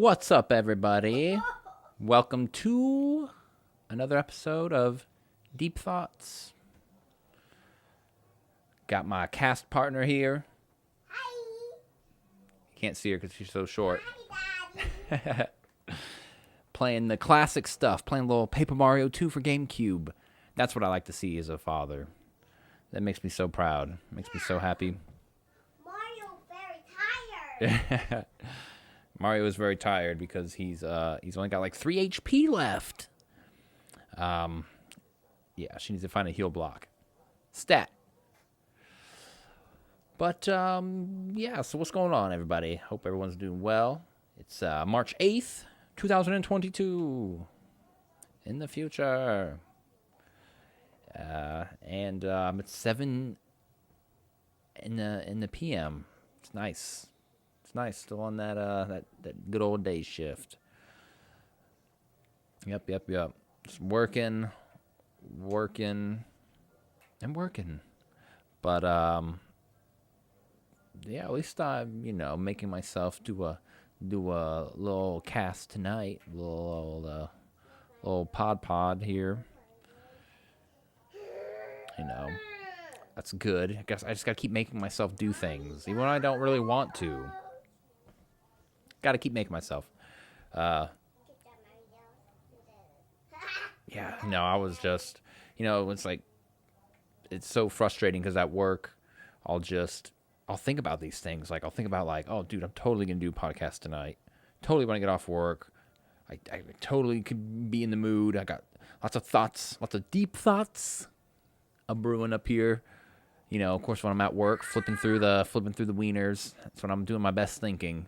What's up, everybody? Welcome to another episode of Deep Thoughts. Got my cast partner here. Hi. Can't see her because she's so short. Hi, Daddy. Playing the classic stuff. Playing a little Paper Mario 2 for GameCube. That's what I like to see as a father. That makes me so proud. Makes me so happy. Mario's very tired. Mario is very tired because he's only got like 3 HP left. Yeah, she needs to find a heal block. Stat. But, yeah, so what's going on, everybody? Hope everyone's doing well. It's March 8th, 2022. In the future. And it's 7 in the PM. It's nice. It's nice. Still on that good old day shift. Yep. Just working. But yeah, at least I'm, making myself do a little cast tonight, little pod here. That's good. I guess I just gotta keep making myself do things, even when I don't really want to. Gotta keep making myself. Yeah, no, I was just, it's like, it's so frustrating because at work, I'll think about these things. Like, I'll think about, like, oh, dude, I'm totally going to do a podcast tonight. Totally want to get off work. I totally could be in the mood. I got lots of thoughts, lots of deep thoughts brewing up here. Of course, when I'm at work, flipping through the wieners, that's when I'm doing my best thinking.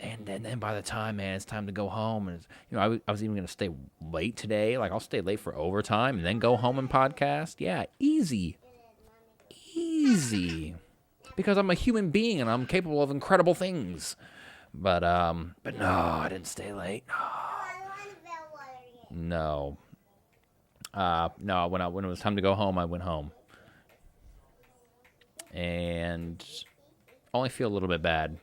And then by the time, man, it's time to go home. And I was even going to stay late today. Like, I'll stay late for overtime and then go home and podcast. Yeah, easy. Because I'm a human being and I'm capable of incredible things. But no, I didn't stay late. No. No, when it was time to go home, I went home. And only feel a little bit bad.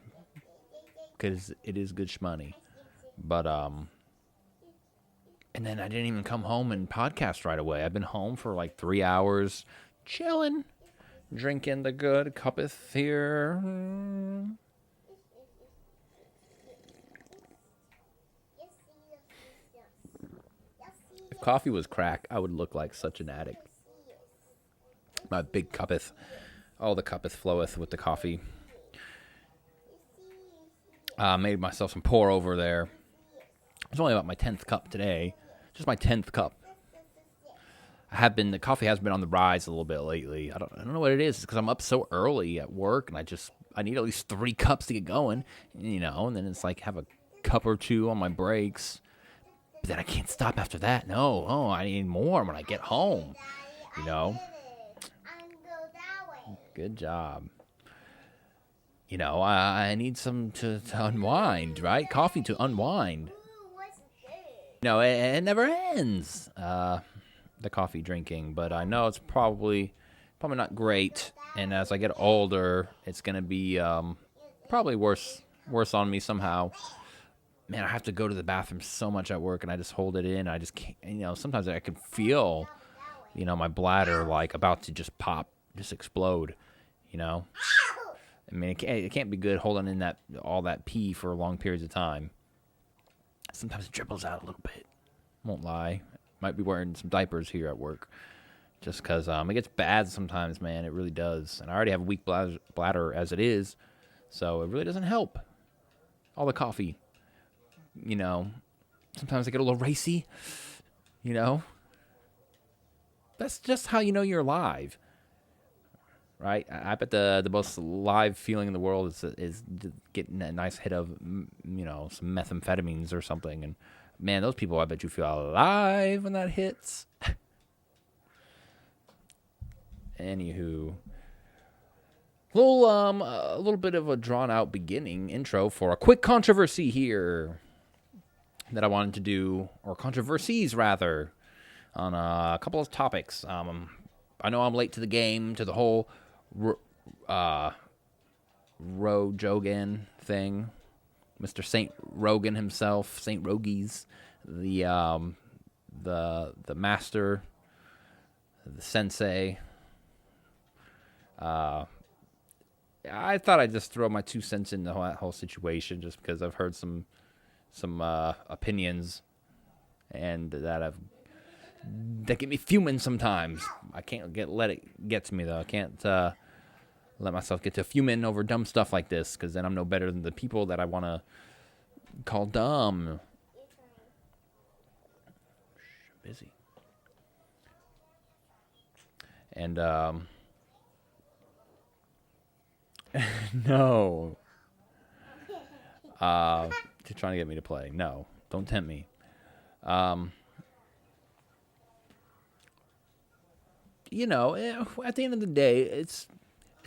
Because it is good shmoney. But, and then I didn't even come home and podcast right away. I've been home for like 3 hours, chilling, drinking the good cuppeth here. If coffee was crack, I would look like such an addict. My big cuppeth. Oh, the cuppeth floweth with the coffee. Made myself some pour over there. It's only about my 10th cup today. Just my 10th cup. The coffee has been on the rise a little bit lately. I don't know what it is. It's because I'm up so early at work, and I need at least 3 cups to get going, and then it's like have a cup or 2 on my breaks. But then I can't stop after that. No, I need more when I get home, Good job. I need some to unwind, right? Coffee to unwind. It never ends, the coffee drinking. But I know it's probably not great. And as I get older, it's going to be probably worse on me somehow. Man, I have to go to the bathroom so much at work, and I just hold it in. I just can't, sometimes I can feel, my bladder like about to just pop, just explode, I mean, it can't be good holding in all that pee for long periods of time. Sometimes it dribbles out a little bit. Won't lie. Might be wearing some diapers here at work. Just because it gets bad sometimes, man. It really does. And I already have a weak bladder as it is. So it really doesn't help. All the coffee. Sometimes I get a little racy. That's just how you're alive. Right, I bet the most live feeling in the world is getting a nice hit of some methamphetamines or something, and man, those people, I bet you feel alive when that hits. Anywho, a little bit of a drawn out beginning intro for a quick controversy here that I wanted to do, or controversies rather, on a couple of topics. I know I'm late to the game, to the whole Joe Rogan thing. Mr. Saint Rogan himself, Saint Rogies, the master, the sensei. I thought I'd just throw my 2 cents in the whole situation, just because I've heard some opinions, and that get me fuming sometimes. I can't let it get to me though. I can't let myself get to fuming over dumb stuff like this, because then I'm no better than the people that I want to call dumb. Busy. And no. You're trying to get me to play. No, don't tempt me. At the end of the day, it's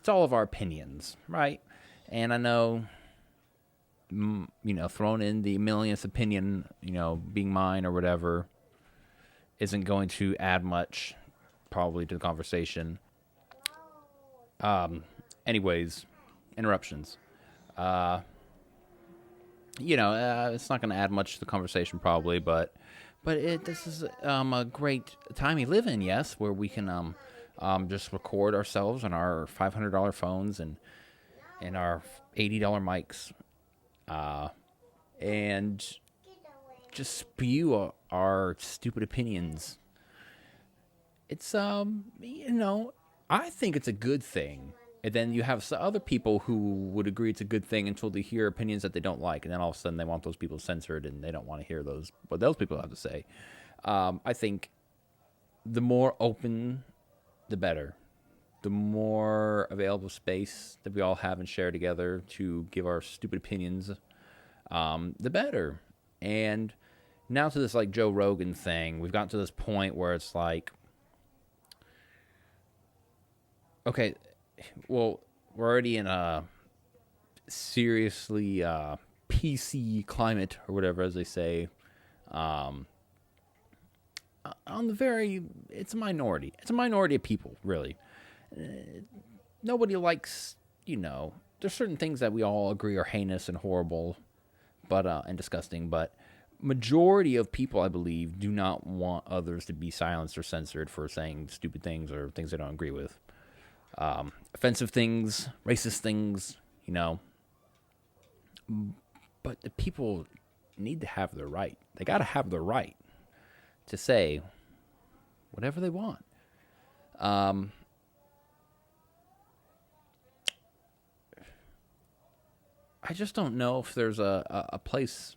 all of our opinions, right? And I know, throwing in the millionth opinion, being mine or whatever, isn't going to add much, probably, to the conversation. Anyways, interruptions. It's not going to add much to the conversation, probably, but this is a great time we live in, yes, where we can just record ourselves on our $500 phones and our $80 mics, and just spew our stupid opinions. It's I think it's a good thing. And then you have other people who would agree it's a good thing until they hear opinions that they don't like, and then all of a sudden they want those people censored, and they don't want to hear what those people have to say. I think the more open, the better. The more available space that we all have and share together to give our stupid opinions, the better. And now to this like Joe Rogan thing, we've gotten to this point where it's like, okay, well, we're already in a seriously PC climate, or whatever, as they say. It's a minority. It's a minority of people, really. Nobody likes, there's certain things that we all agree are heinous and horrible, and disgusting, but majority of people, I believe, do not want others to be silenced or censored for saying stupid things or things they don't agree with. Offensive things, racist things, but the people need to have their right. They got to have the right to say whatever they want. I just don't know if there's a place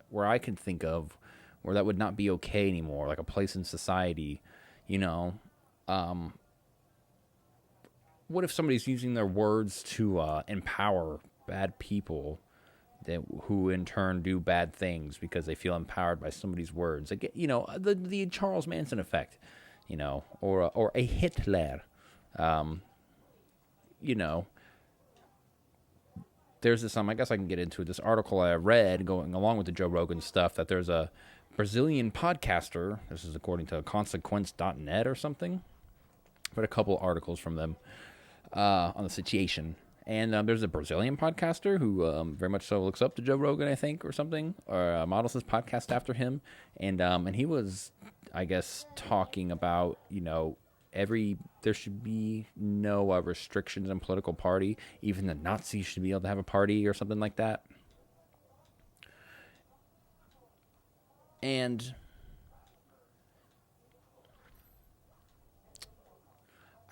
where I can think of where that would not be okay anymore, like a place in society, what if somebody's using their words to empower bad people who in turn do bad things because they feel empowered by somebody's words? Like, the Charles Manson effect, or a Hitler. There's this, I guess I can get into this article I read going along with the Joe Rogan stuff, that there's a Brazilian podcaster, this is according to consequence.net or something, read a couple articles from them on the situation. And there's a Brazilian podcaster who very much so looks up to Joe Rogan, I think, or something, or models his podcast after him. And he was, I guess, talking about, there should be no restrictions on political party. Even the Nazis should be able to have a party or something like that. And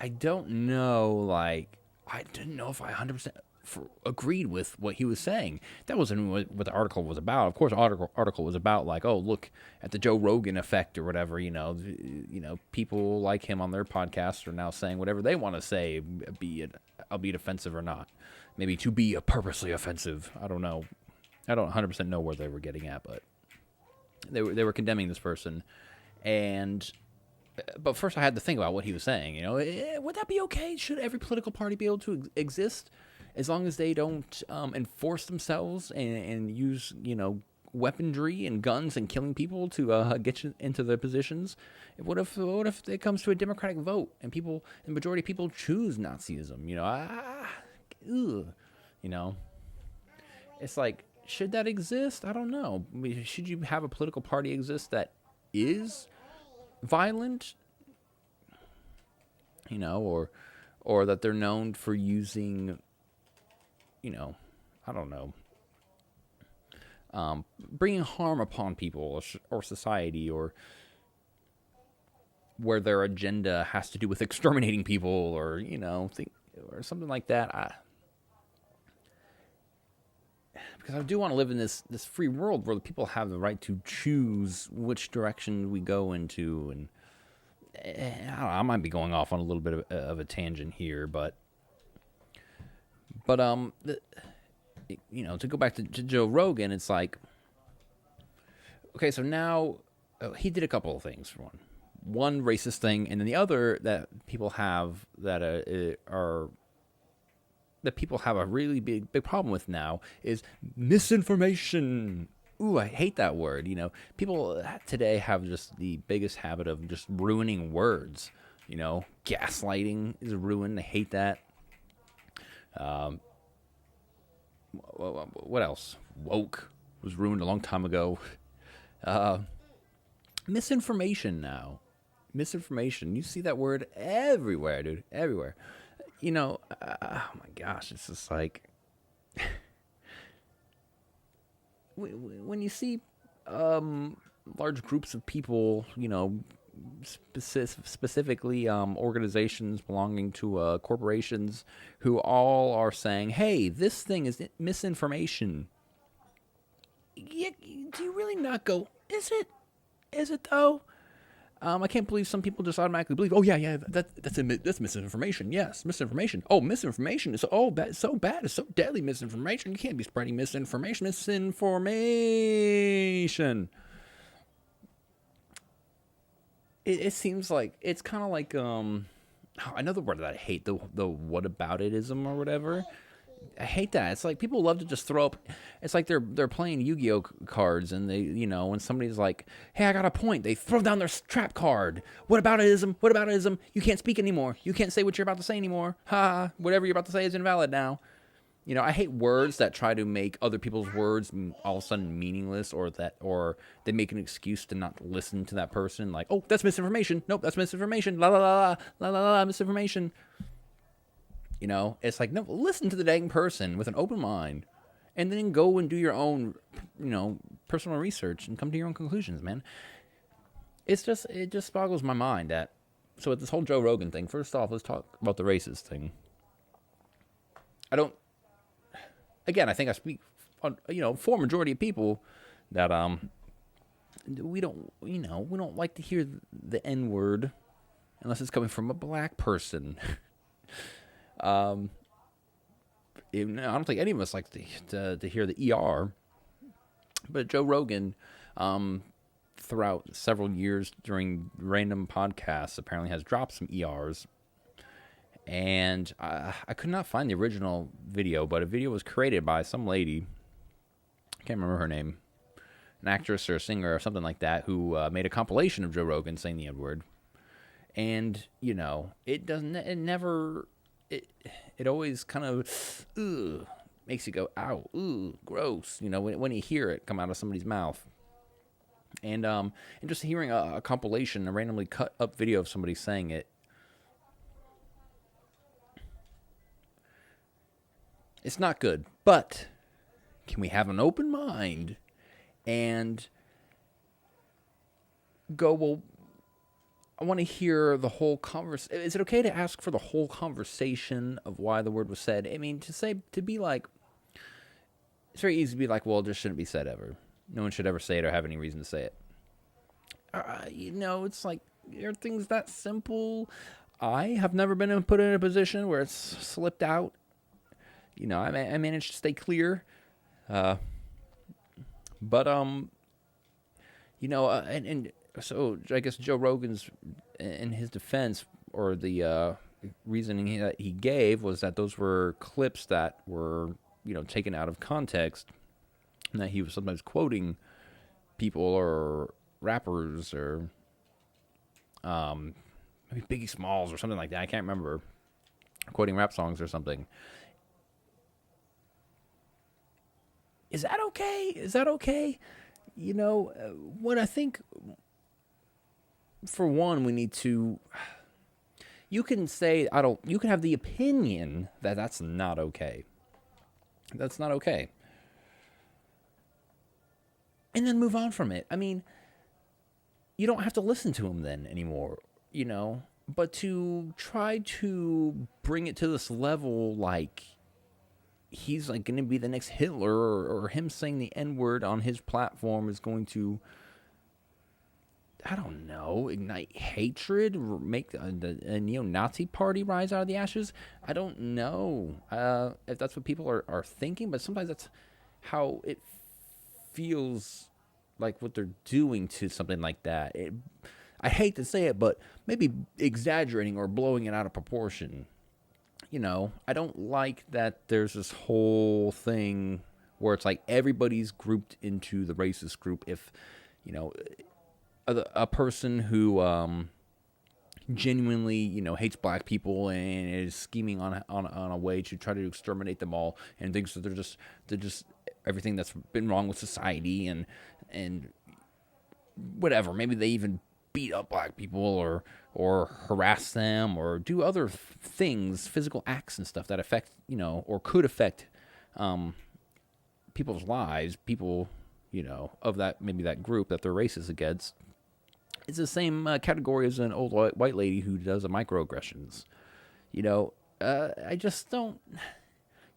I don't know, I didn't know if I 100% agreed with what he was saying. That wasn't what the article was about. Of course, the article was about, look at the Joe Rogan effect or whatever, people like him on their podcast are now saying whatever they want to say, be it offensive or not. Maybe to be purposely offensive. I don't know. I don't 100% know where they were getting at, but they were condemning this person. But first I had to think about what he was saying. Would that be okay? Should every political party be able to exist as long as they don't enforce themselves and use, weaponry and guns and killing people to get you into their positions? What if it comes to a democratic vote and the majority of people choose Nazism? It's like, should that exist? I don't know. I mean, should you have a political party exist that is violent? Or that they're known for using, I don't know, bringing harm upon people or society, or where their agenda has to do with exterminating people, or or something like that. Because I do want to live in this free world where the people have the right to choose which direction we go into, and I don't know, I might be going off on a little bit of a tangent here, but to go back to Joe Rogan, it's like, okay, so now he did a couple of things. For one racist thing, and then the other that people have that people have a really big problem with now is misinformation. Ooh, I hate that word. People today have just the biggest habit of just ruining words. Gaslighting is ruined. I hate that. What else? Woke was ruined a long time ago. Misinformation now. Misinformation. You see that word everywhere, dude. Everywhere. Oh my gosh, it's just like when you see large groups of people, specifically organizations belonging to corporations, who all are saying, "Hey, this thing is misinformation." Do you really not go, "Is it? Is it though?" I can't believe some people just automatically believe, "Oh yeah, that's misinformation." Yes, misinformation. Oh, misinformation is bad. It's so bad. It's so deadly. Misinformation. You can't be spreading misinformation. Misinformation. It seems like it's kind of like another word that I hate, the whataboutism or whatever. I hate that. It's like people love to just throw up. It's like they're playing Yu-Gi-Oh cards, and they, when somebody's like, "Hey, I got a point," they throw down their trap card. Whataboutism? Whataboutism? You can't speak anymore. You can't say what you're about to say anymore. Ha! Whatever you're about to say is invalid now. I hate words that try to make other people's words all of a sudden meaningless, or they make an excuse to not listen to that person. Like, "Oh, that's misinformation. Nope, that's misinformation. La la la la la la la, misinformation." It's like, no, listen to the dang person with an open mind, and then go and do your own, personal research and come to your own conclusions, man. It just boggles my mind that. So with this whole Joe Rogan thing, first off, let's talk about the racist thing. I think I speak on, for a majority of people that, we don't like to hear the N-word unless it's coming from a black person. I don't think any of us like to hear the ER, but Joe Rogan, throughout several years during random podcasts, apparently has dropped some ERs, and I could not find the original video, but a video was created by some lady, I can't remember her name, an actress or a singer or something like that, who made a compilation of Joe Rogan saying the N-word, and it always kind of makes you go, "Ow, ooh, gross," when you hear it come out of somebody's mouth. And just hearing a compilation, a randomly cut up video of somebody saying it, it's not good. But can we have an open mind and go, well, I want to hear the whole conversation. Is it okay to ask for the whole conversation of why the word was said? I mean, to be like, it's very easy to be like, well, it just shouldn't be said ever. No one should ever say it or have any reason to say it. It's like, are things that simple? I have never been put in a position where it's slipped out. I managed to stay clear. So I guess Joe Rogan's, in his defense, or the reasoning that he gave, was that those were clips that were, taken out of context, and that he was sometimes quoting people or rappers or maybe Biggie Smalls or something like that. I can't remember. Quoting rap songs or something. Is that okay? Is that okay? What I think, for one, we need to. You can say, I don't. You can have the opinion that that's not okay. That's not okay. And then move on from it. I mean, you don't have to listen to him then anymore, But to try to bring it to this level, like he's like going to be the next Hitler, or him saying the N-word on his platform is going to, I don't know, ignite hatred, make a neo-Nazi party rise out of the ashes. I don't know if that's what people are thinking, but sometimes that's how it feels like what they're doing to something like that. I hate to say it, but maybe exaggerating or blowing it out of proportion. I don't like that there's this whole thing where it's like everybody's grouped into the racist group. If, a person who genuinely, hates black people and is scheming on a way to try to exterminate them all, and thinks that they're just everything that's been wrong with society, and whatever. Maybe they even beat up black people or harass them or do other things, physical acts and stuff that affect, or could affect people's lives, people, of that, maybe that group that they're racist against. It's the same category as an old white lady who does microaggressions. I just don't.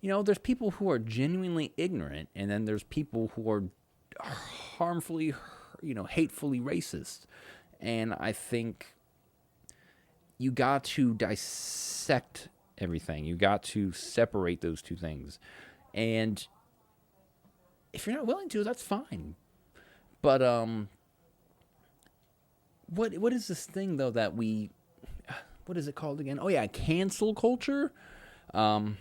There's people who are genuinely ignorant, and then there's people who are harmfully, hatefully racist. And I think you got to dissect everything. You got to separate those two things. And if you're not willing to, that's fine. But what is this thing though that what is it called again? Oh yeah, cancel culture. Why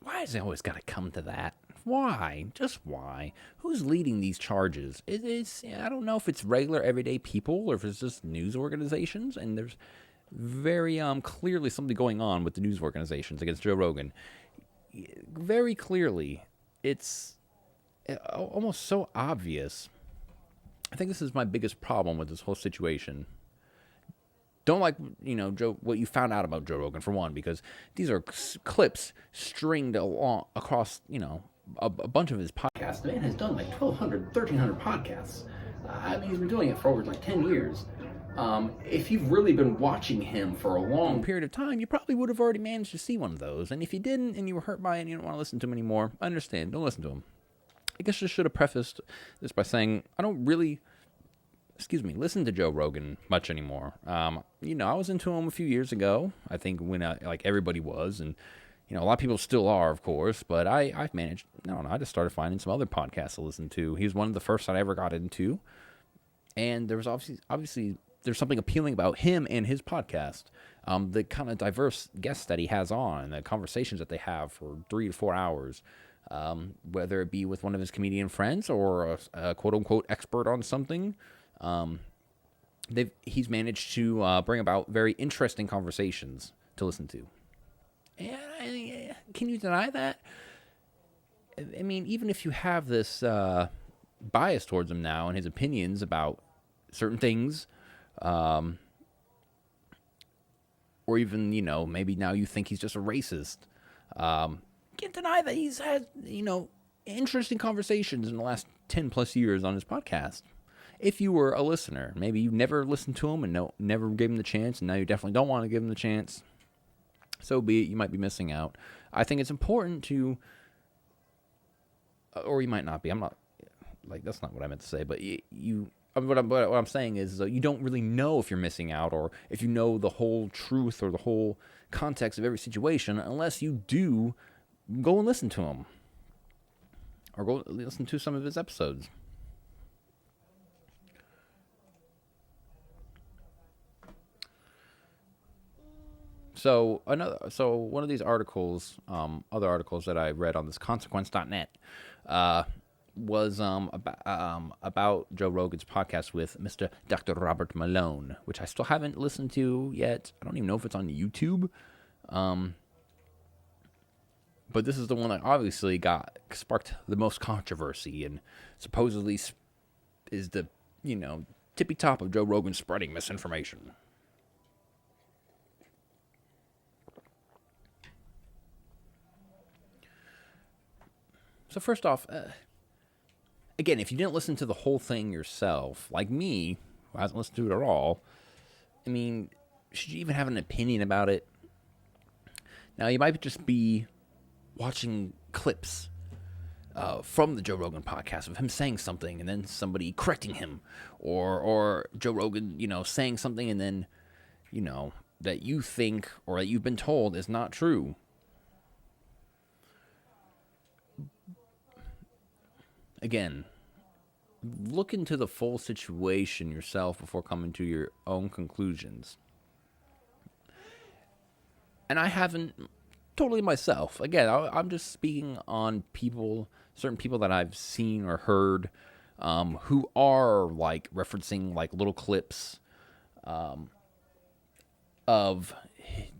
has it always got to come to that? Why? Just why? Who's leading these charges? I don't know if it's regular everyday people or if it's just news organizations, and there's very clearly something going on with the news organizations against Joe Rogan. Very clearly, it's almost so obvious. I think this is my biggest problem with this whole situation. Don't like, Joe, what you found out about Joe Rogan, for one, because these are clips stringed along across, a bunch of his podcasts. The man has done like 1,200, 1,300 podcasts. He's been doing it for over like 10 years. If you've really been watching him for a long period of time, you probably would have already managed to see one of those. And if you didn't and you were hurt by it and you don't want to listen to him anymore, I understand. Don't listen to him. I guess I should have prefaced this by saying I don't really, listen to Joe Rogan much anymore. I was into him a few years ago. I think when like everybody was, and a lot of people still are, of course. But I've managed. I just started finding some other podcasts to listen to. He was one of the first that I ever got into, and there was obviously there's something appealing about him and his podcast. The kind of diverse guests that he has on, and the conversations that they have for 3 to 4 hours. Whether it be with one of his comedian friends or a quote-unquote expert on something, he's managed to bring about very interesting conversations to listen to. And can you deny that? I mean, even if you have this bias towards him now and his opinions about certain things, or even, maybe now you think he's just a racist, can't deny that he's had, interesting conversations in the last 10 plus years on his podcast. If you were a listener, maybe you never listened to him and never gave him the chance, and now you definitely don't want to give him the chance, so be it. You might be missing out. I think it's important to, or you might not be. I'm not, that's not what I meant to say, but what I'm saying is you don't really know if you're missing out or if you know the whole truth or the whole context of every situation unless you do go and listen to him or go listen to some of his episodes. So one of these articles, other articles that I read on this consequence.net, was about Joe Rogan's podcast with Mr. Dr. Robert Malone, which I still haven't listened to yet. I don't even know if it's on YouTube. But this is the one that obviously sparked the most controversy and supposedly is the, tippy top of Joe Rogan spreading misinformation. So first off, again, if you didn't listen to the whole thing yourself, like me, who hasn't listened to it at all, I mean, should you even have an opinion about it? Now, you might just be watching clips from the Joe Rogan podcast of him saying something and then somebody correcting him, or Joe Rogan, saying something and then, that you think or that you've been told is not true. Again, look into the full situation yourself before coming to your own conclusions. And I haven't totally myself. Again, I'm just speaking on certain people that I've seen or heard, who are like referencing like little clips of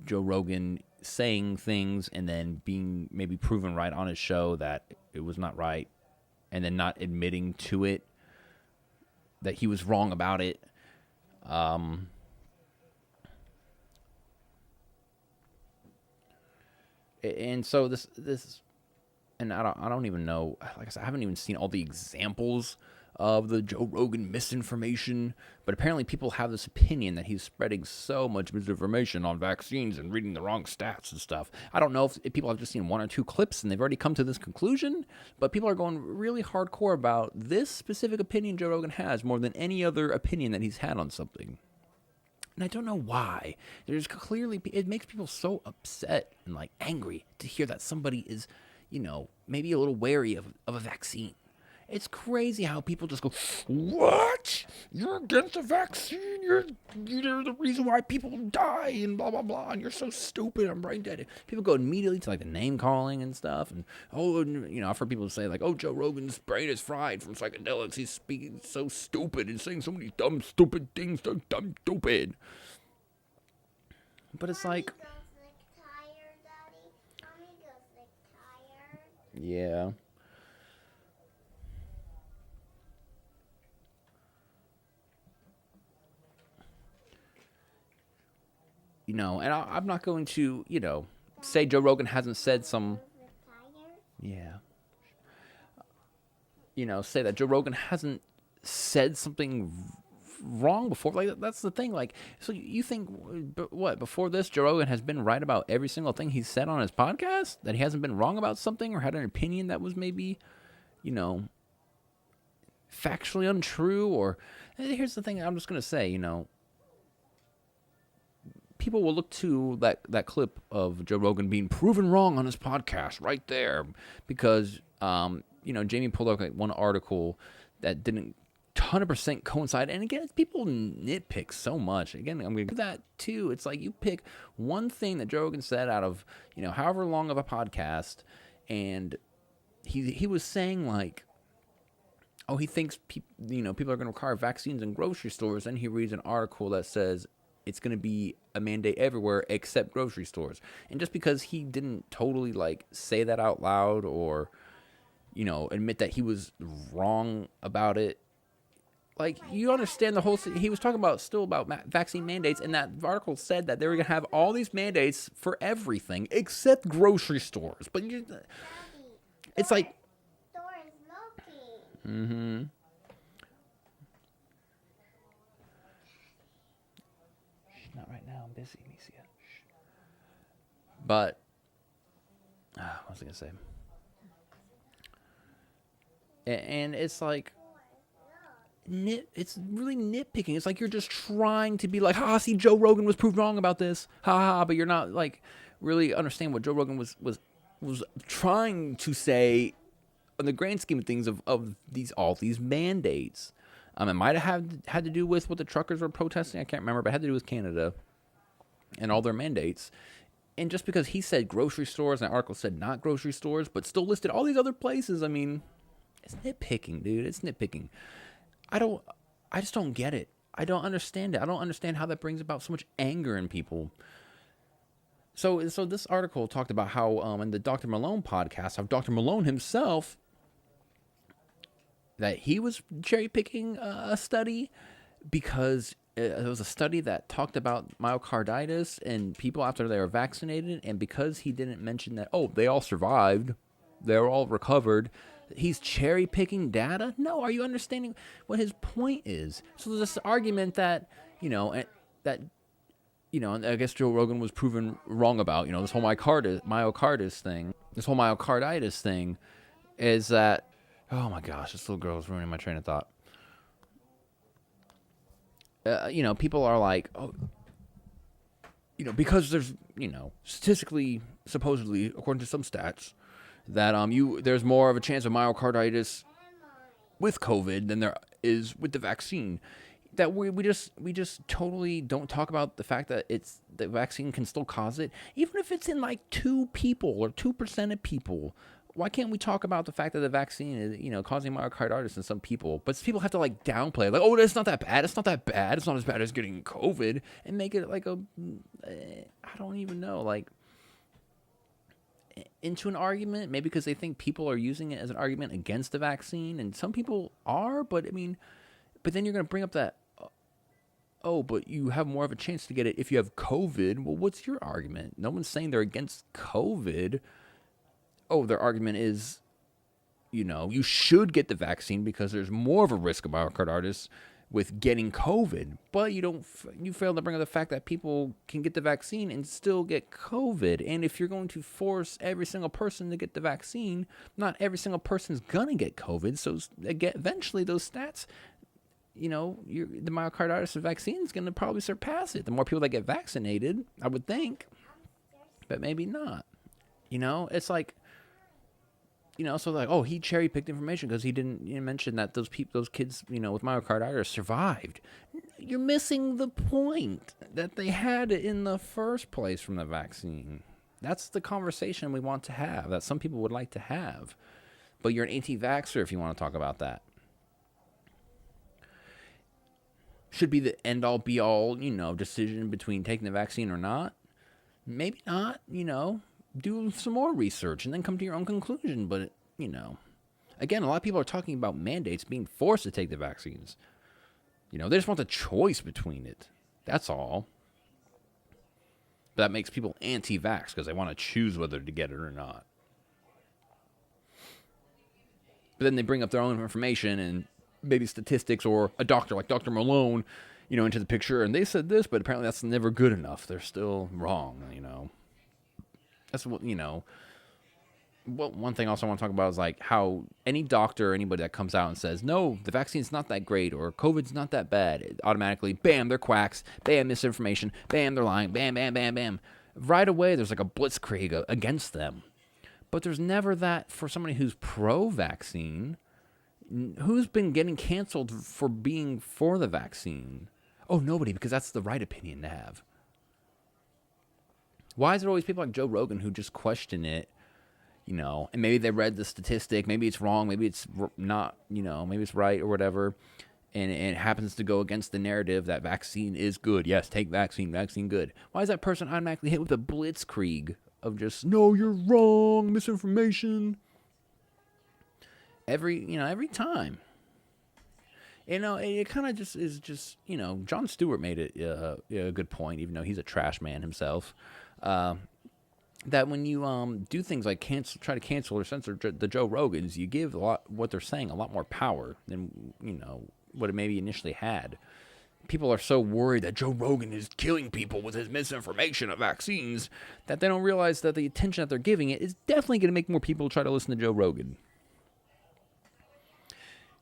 Joe Rogan saying things and then being maybe proven right on his show that it was not right, and then not admitting to it, that he was wrong about it. And so this, and I don't even know. Like I said, I haven't even seen all the examples of the Joe Rogan misinformation, but apparently people have this opinion that he's spreading so much misinformation on vaccines and reading the wrong stats and stuff. I don't know if people have just seen one or two clips and they've already come to this conclusion, but people are going really hardcore about this specific opinion Joe Rogan has more than any other opinion that he's had on something. And I don't know why. There's clearly, it makes people so upset and like angry to hear that somebody is, maybe a little wary of a vaccine. It's crazy how people just go, what? You're against the vaccine? You're the reason why people die and blah, blah, blah. And you're so stupid. I'm brain dead. People go immediately to like the name calling and stuff. And, I've heard people say like, oh, Joe Rogan's brain is fried from psychedelics. He's speaking so stupid and saying so many dumb, stupid things. So dumb, stupid. But it's like, yeah. And I'm not going to, say Joe Rogan hasn't said some, say that Joe Rogan hasn't said something wrong before. Like, that's the thing. Like, so you think, before this, Joe Rogan has been right about every single thing he's said on his podcast? That he hasn't been wrong about something or had an opinion that was maybe, factually untrue? Or, here's the thing I'm just going to say, people will look to that clip of Joe Rogan being proven wrong on his podcast right there because, Jamie pulled up like one article that didn't 100% coincide. And again, people nitpick so much. Again, I'm going to do that too. It's like you pick one thing that Joe Rogan said out of, however long of a podcast, and he was saying like, oh, he thinks people are going to require vaccines in grocery stores. Then he reads an article that says it's going to be a mandate everywhere except grocery stores. And just because he didn't totally like say that out loud or, admit that he was wrong about it, like, you understand the whole thing. He was talking about vaccine mandates, and that article said that they were going to have all these mandates for everything except grocery stores. But it's like, mm-hmm. Not right now. I'm busy, Nicia. But, what was I going to say? And it's like, it's really nitpicking. It's like you're just trying to be like, see, Joe Rogan was proved wrong about this. But you're not like really understand what Joe Rogan was trying to say in the grand scheme of things of all these mandates. It might have had to do with what the truckers were protesting. I can't remember, but it had to do with Canada and all their mandates. And just because he said grocery stores and the article said not grocery stores, but still listed all these other places, I mean, it's nitpicking, dude. It's nitpicking. I just don't get it. I don't understand it. I don't understand how that brings about so much anger in people. So this article talked about how in the Dr. Malone podcast, how Dr. Malone himself, that he was cherry picking a study because it was a study that talked about myocarditis and people after they were vaccinated, and because he didn't mention that, oh, they all survived, they're all recovered, he's cherry picking data. No, are you understanding what his point is? So there's this argument that that and I guess Joe Rogan was proven wrong about this whole myocarditis thing. This whole myocarditis thing is that, oh my gosh, this little girl is ruining my train of thought. People are like, oh, because there's, statistically, supposedly, according to some stats, that there's more of a chance of myocarditis with COVID than there is with the vaccine. That we just totally don't talk about the fact that the vaccine can still cause it, even if it's in like 2 people or 2% of people. Why can't we talk about the fact that the vaccine is, causing myocarditis in some people? But people have to like downplay, like, oh, it's not that bad. It's not that bad. It's not as bad as getting COVID, and make it like I don't even know, like into an argument. Maybe because they think people are using it as an argument against the vaccine, and some people are. But I mean, but then you're going to bring up that, oh, but you have more of a chance to get it if you have COVID. Well, what's your argument? No one's saying they're against COVID. Oh, their argument is, you should get the vaccine because there's more of a risk of myocarditis with getting COVID. But you fail to bring up the fact that people can get the vaccine and still get COVID. And if you're going to force every single person to get the vaccine, not every single person's going to get COVID. So eventually those stats, the myocarditis vaccine is going to probably surpass it. The more people that get vaccinated, I would think, but maybe not. It's like, so like, oh, he cherry picked information because he didn't mention that those kids, with myocarditis survived. You're missing the point that they had it in the first place from the vaccine. That's the conversation we want to have, that some people would like to have. But you're an anti-vaxxer if you want to talk about that. Should be the end-all, be-all, decision between taking the vaccine or not. Maybe not, do some more research and then come to your own conclusion. But, again, a lot of people are talking about mandates, being forced to take the vaccines. They just want the choice between it. That's all. But that makes people anti-vax because they want to choose whether to get it or not. But then they bring up their own information and maybe statistics or a doctor like Dr. Malone, into the picture. And they said this, but apparently that's never good enough. They're still wrong, That's what, one thing also I want to talk about is like how any doctor or anybody that comes out and says, no, the vaccine's not that great or COVID's not that bad, it automatically, bam, they're quacks, bam, misinformation, bam, they're lying, bam, bam, bam, bam. Right away, there's like a blitzkrieg against them. But there's never that for somebody who's pro-vaccine. Who's been getting canceled for being for the vaccine? Oh, nobody, because that's the right opinion to have. Why is it always people like Joe Rogan who just question it, and maybe they read the statistic, maybe it's wrong, maybe it's not, maybe it's right or whatever, and it happens to go against the narrative that vaccine is good. Yes, take vaccine good. Why is that person automatically hit with a blitzkrieg of just, no, you're wrong, misinformation? Every time. It kind of just is just, Jon Stewart made it a good point, even though he's a trash man himself. That when you do things like try to cancel or censor the Joe Rogans, you give what they're saying a lot more power than what it maybe initially had. People are so worried that Joe Rogan is killing people with his misinformation of vaccines that they don't realize that the attention that they're giving it is definitely going to make more people try to listen to Joe Rogan.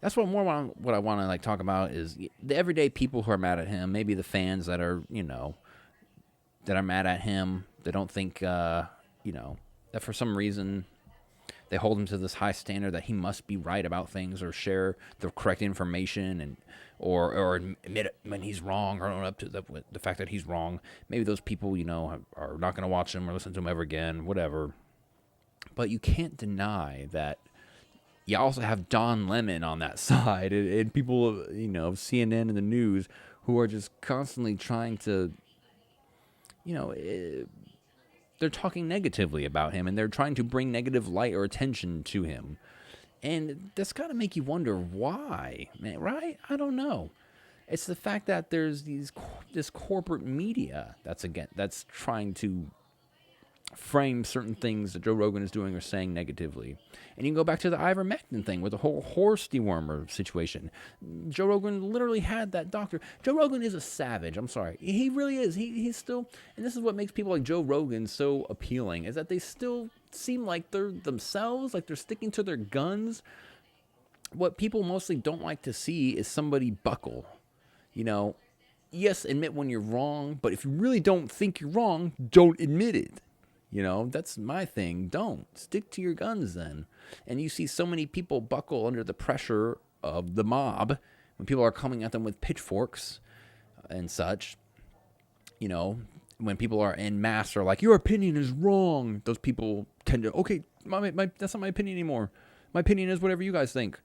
That's what I want to like talk about is the everyday people who are mad at him. Maybe the fans that are that are mad at him. They don't think that for some reason they hold him to this high standard that he must be right about things or share the correct information and or admit it when he's wrong or own up to the fact that he's wrong. Maybe those people are not going to watch him or listen to him ever again. Whatever. But you can't deny that. You also have Don Lemon on that side, and people, CNN and the news, who are just constantly trying to, they're talking negatively about him, and they're trying to bring negative light or attention to him. And that's got to make you wonder why, man, right? I don't know. It's the fact that there's this corporate media that's trying to frame certain things that Joe Rogan is doing or saying negatively. And you can go back to the ivermectin thing with the whole horse dewormer situation. Joe Rogan literally had that doctor. Joe Rogan is a savage. I'm sorry. He really is. He's still, and this is what makes people like Joe Rogan so appealing, is that they still seem like they're themselves, like they're sticking to their guns. What people mostly don't like to see is somebody buckle. You know, yes, admit when you're wrong, but if you really don't think you're wrong, don't admit it. You know, that's my thing. Don't. Stick to your guns then. And you see so many people buckle under the pressure of the mob when people are coming at them with pitchforks and such. You know, when people are en masse are like, your opinion is wrong. Those people tend to, okay, that's not my opinion anymore. My opinion is whatever you guys think.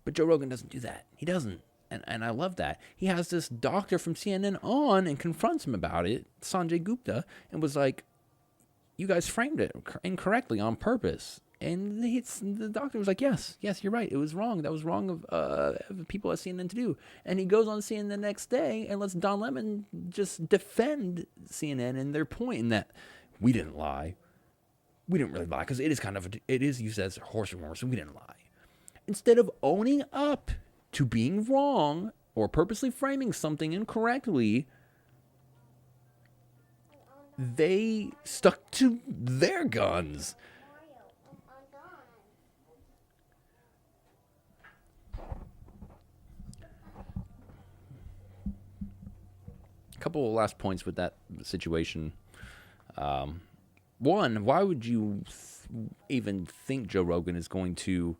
But Joe Rogan doesn't do that. He doesn't. And I love that. He has this doctor from CNN on and confronts him about it, Sanjay Gupta, and was like, you guys framed it incorrectly on purpose. And the doctor was like, yes, you're right. It was wrong. That was wrong of people at CNN to do. And he goes on CNN the next day and lets Don Lemon just defend CNN and their point in that we didn't lie. We didn't really lie because it is used as horse rumor, so we didn't lie. Instead of owning up to being wrong or purposely framing something incorrectly, they stuck to their guns. A couple of last points with that situation. One, why would you even think Joe Rogan is going to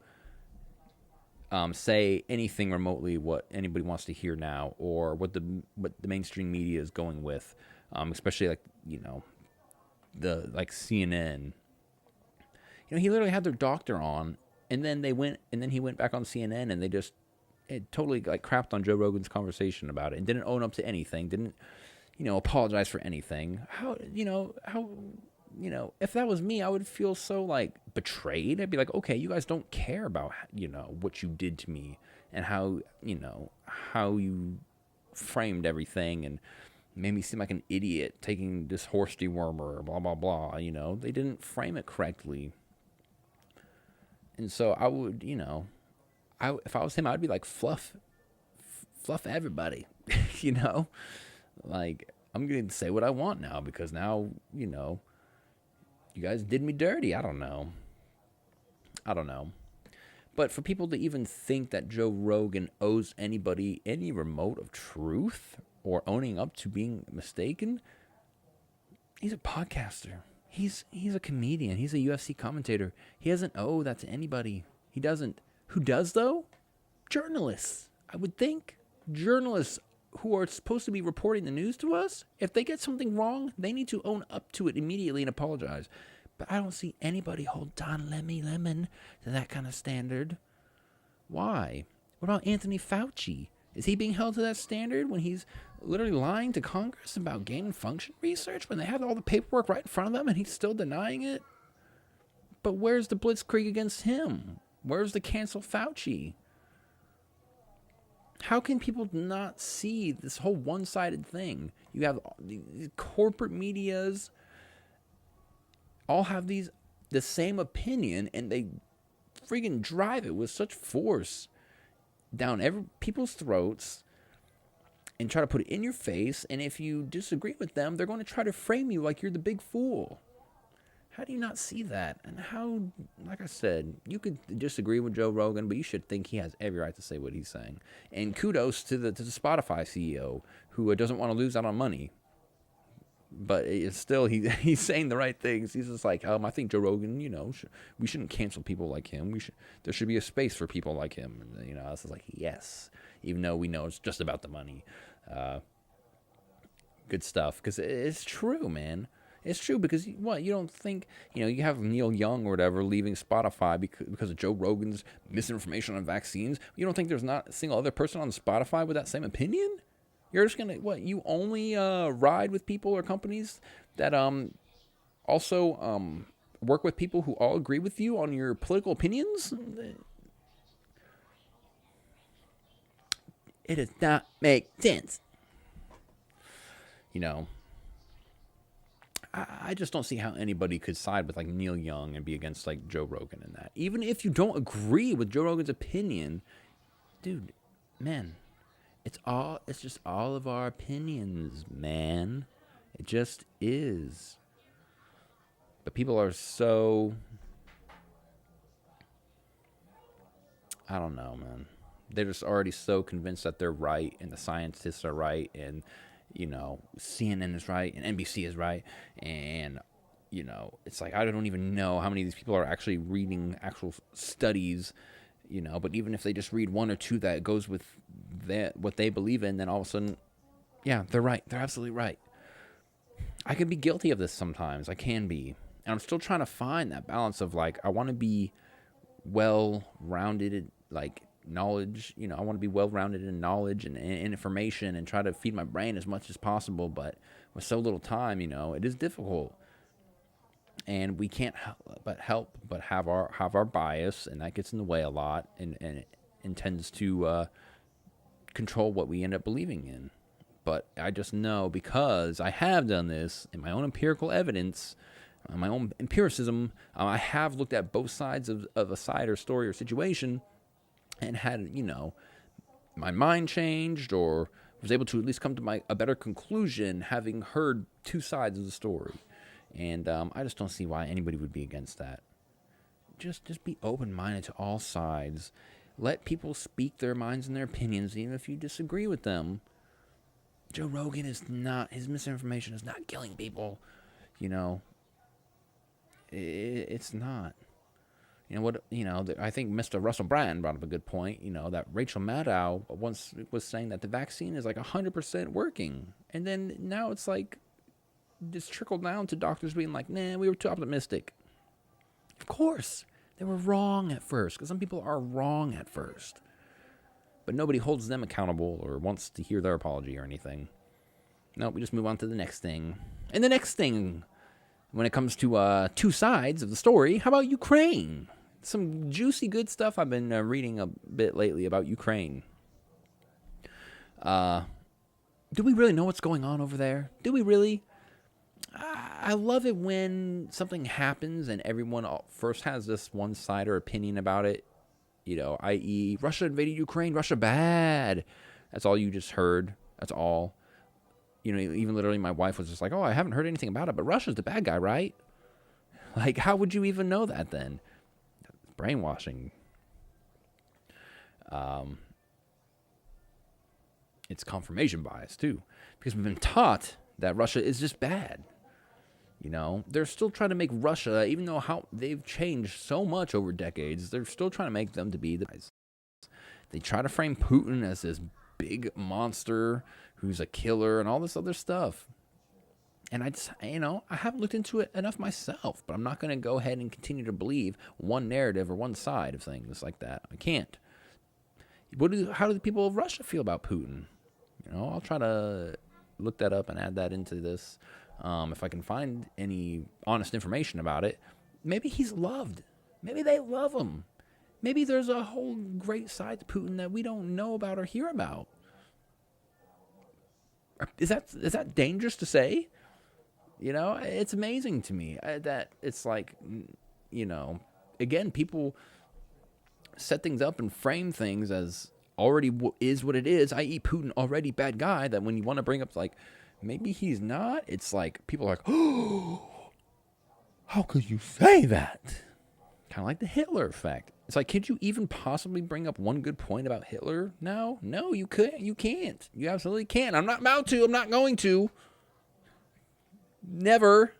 say anything remotely what anybody wants to hear now, or what the mainstream media is going with, especially like, you know, the like CNN. You know, he literally had their doctor on, and then he went back on CNN, and they just totally like crapped on Joe Rogan's conversation about it, and didn't own up to anything, didn't, you know, apologize for anything. How if that was me, I would feel so like betrayed. I'd be like, okay, you guys don't care about, you know, what you did to me and how you framed everything and made me seem like an idiot taking this horse dewormer, blah, blah, blah. You know, they didn't frame it correctly. And so I would, you know, if I was him, I'd be like, fluff everybody, you know, like, I'm going to say what I want now because now, you know, you guys did me dirty. I don't know. But for people to even think that Joe Rogan owes anybody any remote of truth or owning up to being mistaken, he's a podcaster. He's a comedian. He's a UFC commentator. He doesn't owe that to anybody. He doesn't. Who does, though? Journalists, I would think. Journalists who are supposed to be reporting the news to us, if they get something wrong, they need to own up to it immediately and apologize. But I don't see anybody hold Don Lemon to that kind of standard. Why? What about Anthony Fauci? Is he being held to that standard when he's literally lying to Congress about gain and function research when they have all the paperwork right in front of them and he's still denying it? But where's the blitzkrieg against him? Where's the cancel Fauci? How can people not see this whole one-sided thing? You have these corporate medias all have the same opinion, and they freaking drive it with such force down people's throats and try to put it in your face. And if you disagree with them, they're going to try to frame you like you're the big fool. How do you not see that? And how, like I said, you could disagree with Joe Rogan, but you should think he has every right to say what he's saying. And kudos to the Spotify CEO who doesn't want to lose out on money. But it's still, he's saying the right things. He's just like, I think Joe Rogan, you know, we shouldn't cancel people like him. There should be a space for people like him. And, you know, it's like, yes, even though we know it's just about the money. Good stuff, because it's true, man. It's true, because what, you don't think, you know, you have Neil Young or whatever leaving Spotify because of Joe Rogan's misinformation on vaccines. You don't think there's not a single other person on Spotify with that same opinion? You're just going to, you only ride with people or companies that also work with people who all agree with you on your political opinions? It does not make sense. You know, I just don't see how anybody could side with like Neil Young and be against like Joe Rogan and that. Even if you don't agree with Joe Rogan's opinion, dude, man, it's just all of our opinions, man. It just is. But people are so, I don't know, man. They're just already so convinced that they're right and the scientists are right and, CNN is right and NBC is right. And, it's like I don't even know how many of these people are actually reading actual studies, but even if they just read one or two that goes with what they believe in, then all of a sudden, yeah, they're right. They're absolutely right. I can be guilty of this sometimes. I can be. And I'm still trying to find that balance of like, I want to be well-rounded, like knowledge, I want to be well-rounded in knowledge and information and try to feed my brain as much as possible. But with so little time, it is difficult. And we can't help but have our bias, and that gets in the way a lot and tends to control what we end up believing in. But I just know, because I have done this in my own empirical evidence, my own empiricism, I have looked at both sides of a side or story or situation and had, my mind changed or was able to at least come to a better conclusion having heard two sides of the story. And I just don't see why anybody would be against that. Just be open-minded to all sides. Let people speak their minds and their opinions, even if you disagree with them. Joe Rogan his misinformation is not killing people. It's not. I think Mr. Russell Brand brought up a good point, that Rachel Maddow once was saying that the vaccine is like 100% working. And then now it's like, just trickled down to doctors being like, nah, we were too optimistic. Of course, they were wrong at first, because some people are wrong at first. But nobody holds them accountable or wants to hear their apology or anything. No, we just move on to the next thing. And the next thing, when it comes to two sides of the story, how about Ukraine? Some juicy, good stuff I've been reading a bit lately about Ukraine. Do we really know what's going on over there? Do we really? I love it when something happens and everyone first has this one side or opinion about it. I.e., Russia invaded Ukraine, Russia bad. That's all you just heard. That's all. Even literally my wife was just like, oh, I haven't heard anything about it, but Russia's the bad guy, right? Like, how would you even know that then? Brainwashing. It's confirmation bias, too. Because we've been taught that Russia is just bad. They're still trying to make Russia, even though how they've changed so much over decades, they're still trying to make them to be the guys. They try to frame Putin as this big monster who's a killer and all this other stuff. And I just, I haven't looked into it enough myself, but I'm not going to go ahead and continue to believe one narrative or one side of things like that. I can't. How do the people of Russia feel about Putin? I'll try to look that up and add that into this. If I can find any honest information about it, maybe he's loved. Maybe they love him. Maybe there's a whole great side to Putin that we don't know about or hear about. Is that dangerous to say? It's amazing to me that it's like, again, people set things up and frame things as already is what it is, i.e. Putin already bad guy, that when you want to bring up like, maybe he's not, it's like, people are like, oh, how could you say that? Kind of like the Hitler effect. It's like, could you even possibly bring up one good point about Hitler now? No, you couldn't. You can't. You absolutely can't. I'm not about to. I'm not going to. Never.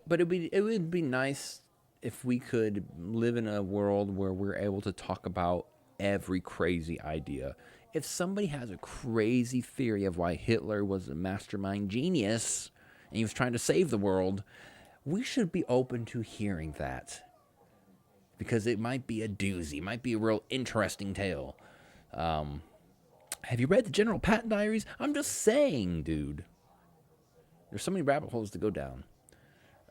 But it would be nice if we could live in a world where we're able to talk about every crazy idea. If somebody has a crazy theory of why Hitler was a mastermind genius and he was trying to save the world, we should be open to hearing that. Because it might be a doozy. It might be a real interesting tale. Have you read the General Patton Diaries? I'm just saying, dude. There's so many rabbit holes to go down.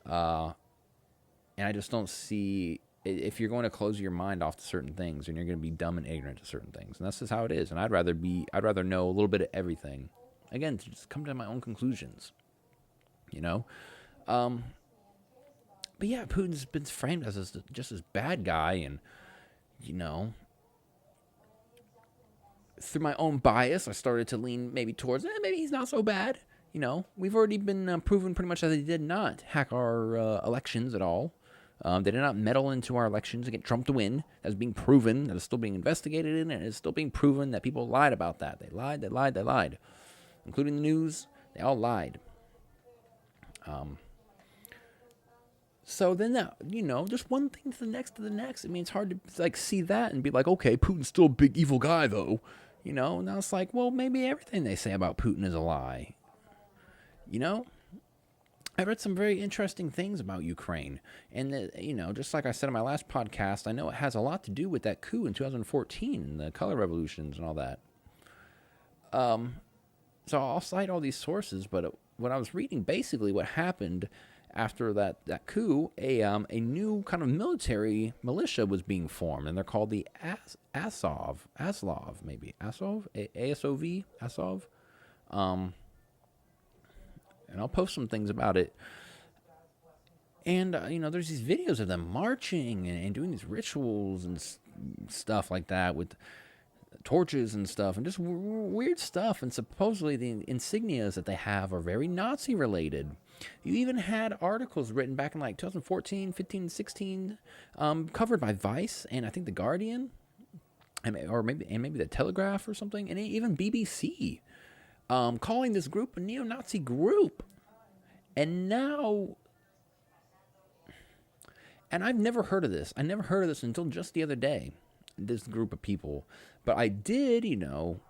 And I just don't see if you're going to close your mind off to certain things, and you're going to be dumb and ignorant to certain things, and that's just how it is. And I'd rather know a little bit of everything. Again, to just come to my own conclusions. You know, but yeah, Putin's been framed as just this bad guy, and you know, through my own bias, I started to lean maybe towards maybe he's not so bad. You know, we've already been proven pretty much that he did not hack our elections at all. They did not meddle into our elections to get Trump to win. That's being proven. That is still being investigated in, and it's still being proven that people lied about that. They lied. Including the news, they all lied. So then that, you know, just one thing to the next. I mean, it's hard to like see that and be like, okay, Putin's still a big evil guy though. You know, now it's like, well, maybe everything they say about Putin is a lie. You know? I read some very interesting things about Ukraine. And, you know, just like I said in my last podcast, I know it has a lot to do with that coup in 2014 and the color revolutions and all that. So I'll cite all these sources, but when I was reading basically what happened after that coup, a new kind of military militia was being formed, and they're called the Azov, ASOV. And I'll post some things about it. And, you know, there's these videos of them marching and doing these rituals and stuff like that with torches and stuff and just weird stuff. And supposedly the insignias that they have are very Nazi related. You even had articles written back in like 2014, 15, 16, covered by Vice and I think The Guardian, or maybe The Telegraph or something, and even BBC. Calling this group a neo-Nazi group. And now, and I've never heard of this. I never heard of this until just the other day, this group of people. But I did, you know,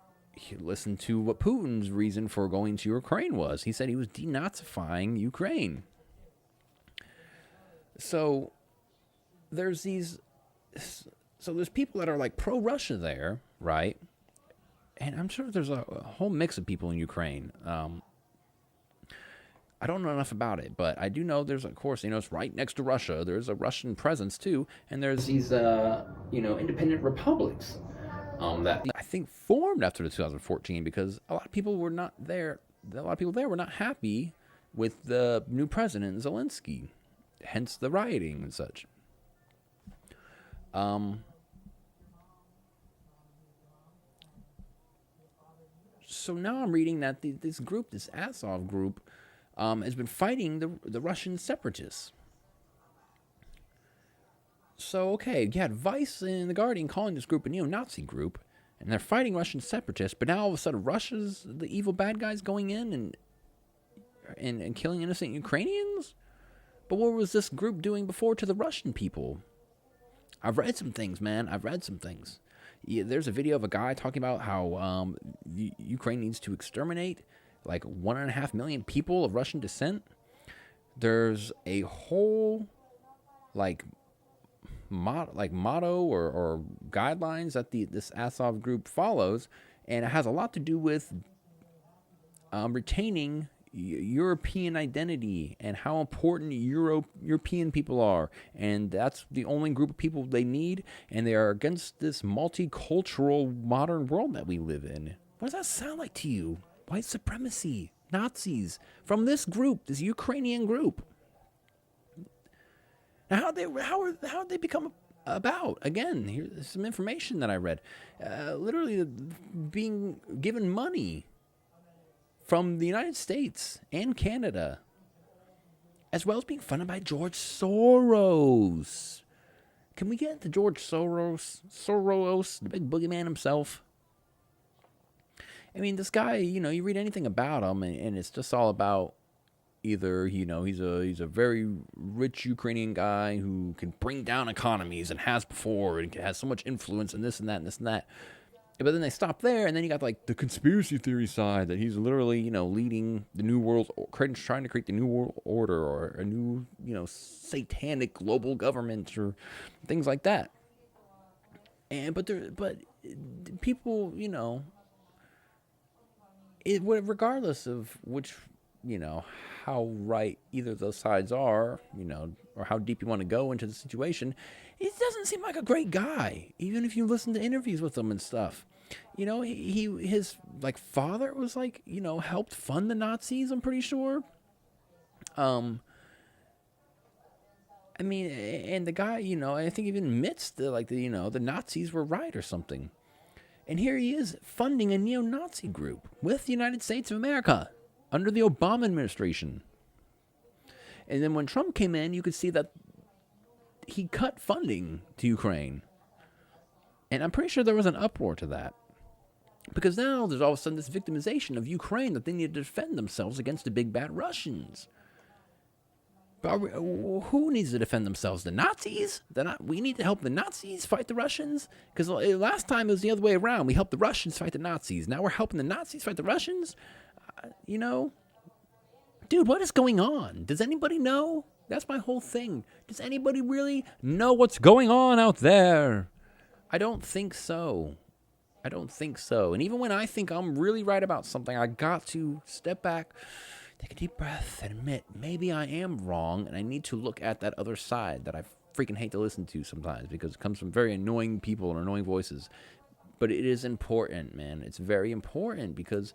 listen to what Putin's reason for going to Ukraine was. He said he was denazifying Ukraine. So there's people that are like pro-Russia there, right? And I'm sure there's a whole mix of people in Ukraine. I don't know enough about it, but I do know there's, of course, you know, it's right next to Russia. There's a Russian presence, too. And there's these, you know, independent republics that I think formed after the 2014 because a lot of people were not there. A lot of people there were not happy with the new president, Zelensky. Hence the rioting and such. So now I'm reading that this group, this Azov group, has been fighting the Russian separatists. So, okay, you had Vice and The Guardian calling this group a neo-Nazi group, and they're fighting Russian separatists, but now all of a sudden Russia's the evil bad guys going in and killing innocent Ukrainians? But what was this group doing before to the Russian people? I've read some things, man. Yeah, there's a video of a guy talking about how Ukraine needs to exterminate like 1.5 million people of Russian descent. There's a whole motto or guidelines that this Azov group follows, and it has a lot to do with retaining European identity and how important European people are, and that's the only group of people they need, and they are against this multicultural modern world that we live in. What does that sound like to you? White supremacy, Nazis from this group, this Ukrainian group. Now, how did they become about? Again, here's some information that I read. Literally being given money from the United States and Canada, as well as being funded by George Soros. Can we get into George Soros? Soros, the big boogeyman himself. I mean, this guy, you know, you read anything about him, and it's just all about either, you know, he's a very rich Ukrainian guy who can bring down economies and has before and has so much influence and this and that and this and that. But then they stop there, and then you got like the conspiracy theory side that he's literally, you know, leading the new world, trying to create the new world order or a new, you know, satanic global government or things like that. And but people, you know, regardless of which how right either of those sides are, or how deep you want to go into the situation, he doesn't seem like a great guy, even if you listen to interviews with him and stuff. His like father was like, helped fund the Nazis, I'm pretty sure. I mean, and the guy, I think even admits that the Nazis were right or something. And here he is funding a neo-Nazi group with the United States of America under the Obama administration. And then when Trump came in, you could see that he cut funding to Ukraine. And I'm pretty sure there was an uproar to that. Because now there's all of a sudden this victimization of Ukraine that they need to defend themselves against the big bad Russians. But who needs to defend themselves? The Nazis? We need to help the Nazis fight the Russians? Because last time it was the other way around. We helped the Russians fight the Nazis. Now we're helping the Nazis fight the Russians? Dude, what is going on? Does anybody know? That's my whole thing. Does anybody really know what's going on out there? I don't think so. And even when I think I'm really right about something, I got to step back, take a deep breath, and admit maybe I am wrong, and I need to look at that other side that I freaking hate to listen to sometimes because it comes from very annoying people and annoying voices. But it is important, man. It's very important because,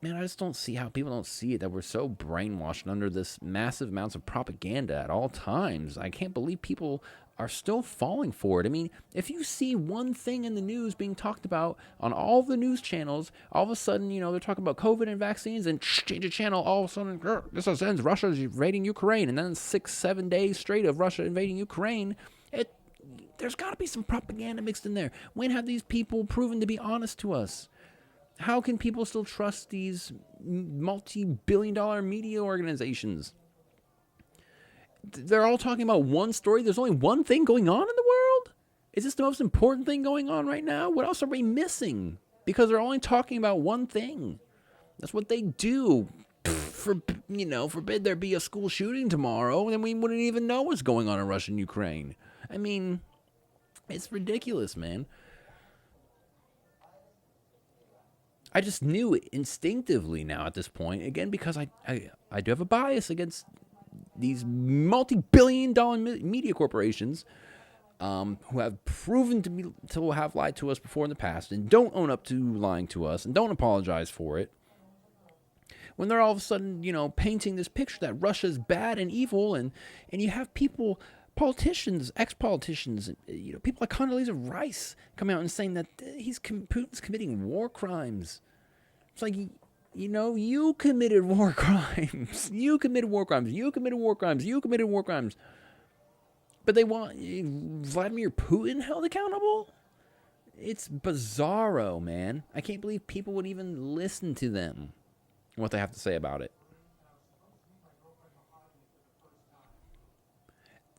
man, I just don't see how people don't see it, that we're so brainwashed under this massive amounts of propaganda at all times. I can't believe people are still falling for it. I mean, if you see one thing in the news being talked about on all the news channels, all of a sudden, they're talking about COVID and vaccines, and change the channel, all of a sudden, this ends Russia's invading Ukraine, and then 6-7 days straight of Russia invading Ukraine, there's got to be some propaganda mixed in there. When have these people proven to be honest to us? How can people still trust these multi-billion-dollar media organizations? They're all talking about one story. There's only one thing going on in the world? Is this the most important thing going on right now? What else are we missing? Because they're only talking about one thing. That's what they do. Forbid there be a school shooting tomorrow, and then we wouldn't even know what's going on in Russia and Ukraine. I mean, it's ridiculous, man. I just knew it instinctively now at this point, again, because I do have a bias against these multi-billion-dollar media corporations who have proven to have lied to us before in the past and don't own up to lying to us and don't apologize for it. When they're all of a sudden, painting this picture that Russia's bad and evil, and you have people, politicians, ex-politicians, people like Condoleezza Rice coming out and saying that Putin's committing war crimes. It's like, you committed war crimes. You committed war crimes. You committed war crimes. You committed war crimes. But they want Vladimir Putin held accountable? It's bizarro, man. I can't believe people would even listen to them and what they have to say about it.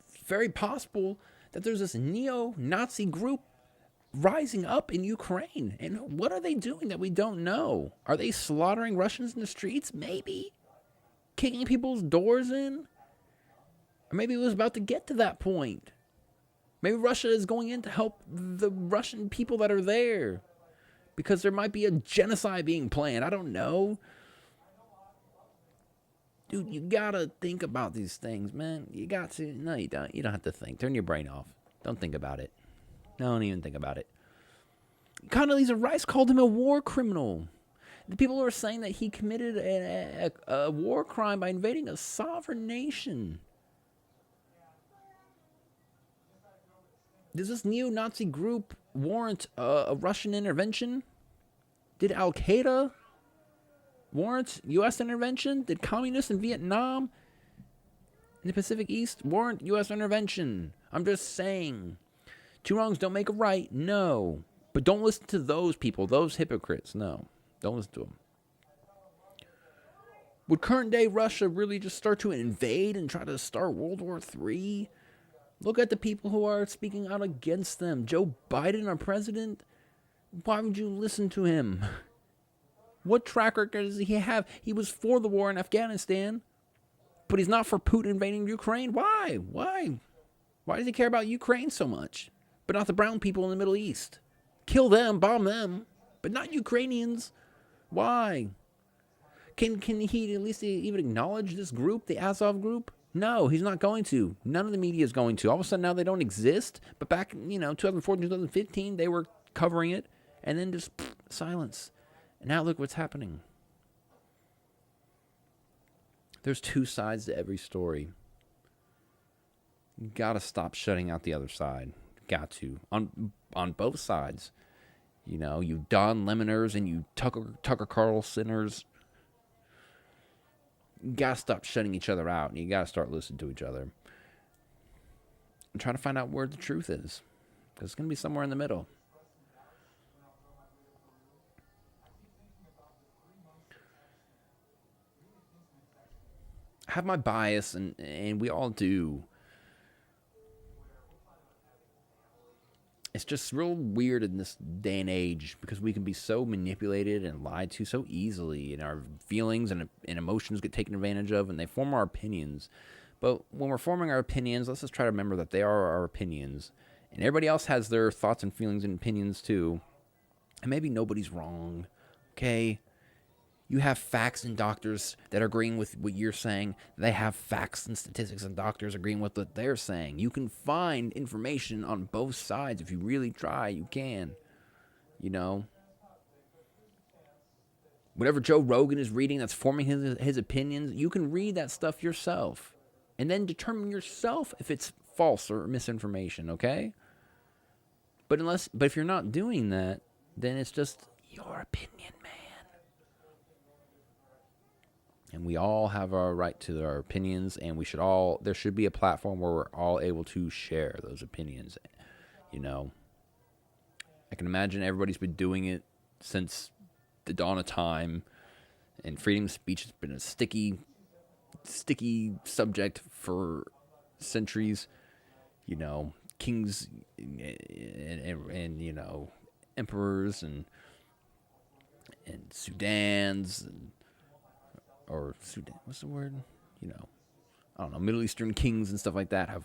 It's very possible that there's this neo-Nazi group rising up in Ukraine. And what are they doing that we don't know? Are they slaughtering Russians in the streets? Maybe. Kicking people's doors in? Or maybe it was about to get to that point. Maybe Russia is going in to help the Russian people that are there. Because there might be a genocide being planned. I don't know. Dude, you gotta think about these things, man. You got to. No, you don't. You don't have to think. Turn your brain off. Don't think about it. Don't even think about it. Condoleezza Rice called him a war criminal. The people are saying that he committed a war crime by invading a sovereign nation. Does this neo-Nazi group warrant a Russian intervention? Did Al-Qaeda warrant U.S. intervention? Did communists in Vietnam, in the Pacific East, warrant U.S. intervention? I'm just saying. Two wrongs don't make a right, no. But don't listen to those people, those hypocrites, no. Don't listen to them. Would current day Russia really just start to invade and try to start World War III? Look at the people who are speaking out against them. Joe Biden, our president, why would you listen to him? What track record does he have? He was for the war in Afghanistan, but he's not for Putin invading Ukraine. Why? Why does he care about Ukraine so much? But not the brown people in the Middle East. Kill them, bomb them, but not Ukrainians. Why? Can he at least even acknowledge this group, the Azov group? No, he's not going to. None of the media is going to. All of a sudden now they don't exist. But back, 2014, 2015, they were covering it. And then just silence. And now look what's happening. There's two sides to every story. You gotta stop shutting out the other side. Got to. On both sides. You Don Lemoners and you Tucker Carlsoners. You gotta stop shutting each other out, and you gotta start listening to each other. And try to find out where the truth is. Because it's gonna be somewhere in the middle. I have my bias, and we all do. It's just real weird in this day and age because we can be so manipulated and lied to so easily, and our feelings and emotions get taken advantage of, and they form our opinions. But when we're forming our opinions, let's just try to remember that they are our opinions, and everybody else has their thoughts and feelings and opinions too. And maybe nobody's wrong, okay? You have facts and doctors that are agreeing with what you're saying. They have facts and statistics and doctors agreeing with what they're saying. You can find information on both sides. If you really try, you can. Whatever Joe Rogan is reading that's forming his opinions, you can read that stuff yourself. And then determine yourself if it's false or misinformation, okay? But if you're not doing that, then it's just your opinion, man. And we all have our right to our opinions, and there should be a platform where we're all able to share those opinions. I can imagine everybody's been doing it since the dawn of time, and freedom of speech has been a sticky subject for centuries. Kings and emperors and Sudans or Sudan, what's the word? I don't know, Middle Eastern kings and stuff like that have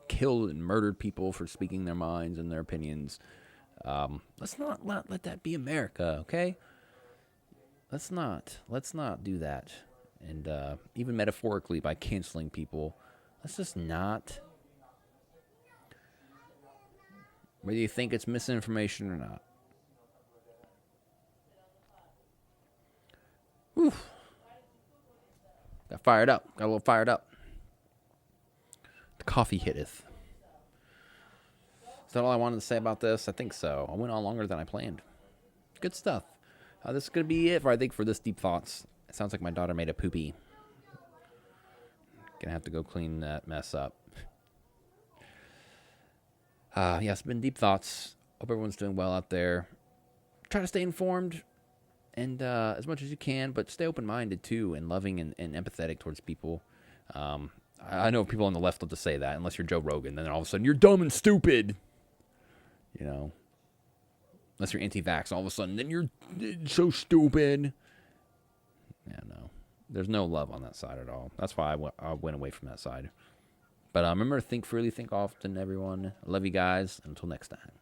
killed and murdered people for speaking their minds and their opinions. Let's not let that be America, okay? Let's not do that. And even metaphorically by canceling people, let's just not. Whether you think it's misinformation or not. Whew. Got a little fired up. The coffee hitteth. Is that all I wanted to say about this? I think so. I went on longer than I planned. Good stuff. This is going to be it for this Deep Thoughts. It sounds like my daughter made a poopy. Gonna have to go clean that mess up. It's been Deep Thoughts. Hope everyone's doing well out there. Try to stay informed. And as much as you can, but stay open-minded, too, and loving and empathetic towards people. I know people on the left love to say that, unless you're Joe Rogan. Then all of a sudden, you're dumb and stupid. Unless you're anti-vax, all of a sudden, then you're so stupid. Yeah, no. There's no love on that side at all. That's why I went away from that side. But remember to think freely, think often, everyone. I love you guys. Until next time.